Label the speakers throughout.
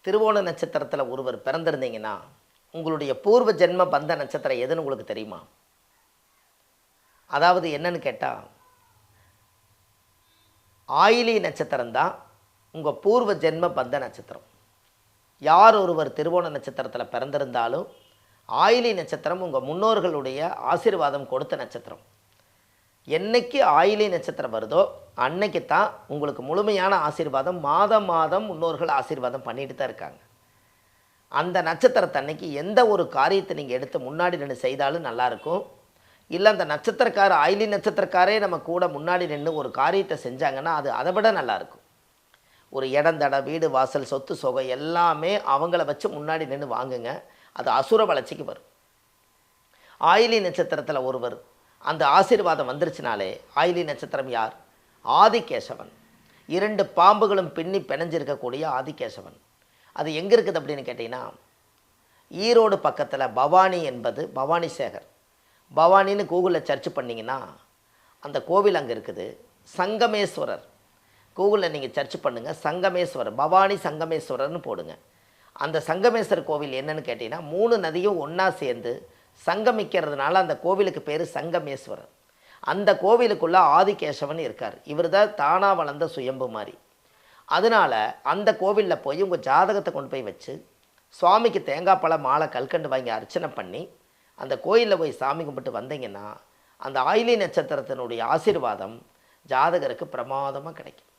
Speaker 1: திருவோண நட்சத்திரத்தில் ஒருவர் பிறந்திருந்தீங்கன்னா உங்களுடைய பூர்வ ஜென்ம பந்த நட்சத்திரம் எதுன்னு உங்களுக்கு தெரியுமா? அதாவது என்னன்னு கேட்டால், ஆயிலி நட்சத்திரம் தான் உங்கள் பூர்வ ஜென்ம பந்த நட்சத்திரம். யார் ஒருவர் திருவோண நட்சத்திரத்தில் பிறந்திருந்தாலும் ஆயிலி நட்சத்திரம் உங்கள் முன்னோர்களுடைய ஆசீர்வாதம் கொடுத்த நட்சத்திரம். என்னைக்கு ஆயிலி நட்சத்திரம் வருதோ அன்னைக்கு தான் உங்களுக்கு முழுமையான ஆசீர்வாதம். மாதம் மாதம் முன்னோர்கள் ஆசீர்வாதம் பண்ணிட்டு தான் இருக்காங்க. அந்த நட்சத்திரத்தன்னைக்கு எந்த ஒரு காரியத்தை நீங்கள் எடுத்து முன்னாடி நின்று செய்தாலும் நல்லாயிருக்கும். இல்லை அந்த நட்சத்திரக்கார ஆயிலி நட்சத்திரக்காரே நம்ம கூட முன்னாடி நின்று ஒரு காரியத்தை செஞ்சாங்கன்னா அது அதை விட நல்லாயிருக்கும். ஒரு இடந்தட வீடு வாசல் சொத்து சொகை எல்லாமே அவங்கள வச்சு முன்னாடி நின்று வாங்குங்க. அது அசுர வளர்ச்சிக்கு வரும். ஆயிலி நட்சத்திரத்தில் ஒருவர் அந்த ஆசீர்வாதம் வந்துருச்சுனாலே, ஆயிலி நட்சத்திரம் யார்? ஆதிகேசவன். 2 பாம்புகளும் பின்னி பிணைஞ்சிருக்கக்கூடிய ஆதிகேசவன். அது எங்கே இருக்குது அப்படின்னு கேட்டிங்கன்னா, ஈரோடு பக்கத்தில் பவானி என்பது பவானி சேகர். பவானின்னு கூகுளில் சர்ச் பண்ணிங்கன்னா அந்த கோவில் அங்கே இருக்குது. சங்கமேஸ்வரர் கூகுளில் நீங்கள் சர்ச் பண்ணுங்கள். சங்கமேஸ்வரர், பவானி சங்கமேஸ்வரர்னு போடுங்க. அந்த சங்கமேஸ்வரர் கோவில் என்னன்னு கேட்டிங்கன்னா, 3 நதியும் ஒன்றா சேர்ந்து சங்கமிக்கிறதுனால அந்த கோவிலுக்கு பேர் சங்கமேஸ்வரர். அந்த கோவிலுக்குள்ளே ஆதிகேசவன் இருக்கார். இவர் தான் தானாக வளர்ந்த சுயம்பு மாதிரி. அதனால் அந்த கோவிலில் போய் உங்கள் ஜாதகத்தை கொண்டு போய் வச்சு சுவாமிக்கு தேங்காய் பழம் மாலை கல்கண்டு வாங்கி அர்ச்சனை பண்ணி அந்த கோயிலில் போய் சாமி கும்பிட்டு வந்தீங்கன்னா அந்த ஆயிலி நட்சத்திரத்தினுடைய ஆசீர்வாதம் ஜாதகருக்கு பிரமாதமாக கிடைக்கும்.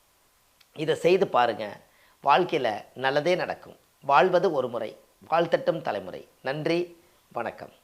Speaker 1: இதை செய்து பாருங்கள். வாழ்க்கையில் நல்லதே நடக்கும். வாழ்வது ஒரு முறை, வாழ்த்தட்டும் தலைமுறை. நன்றி, வணக்கம்.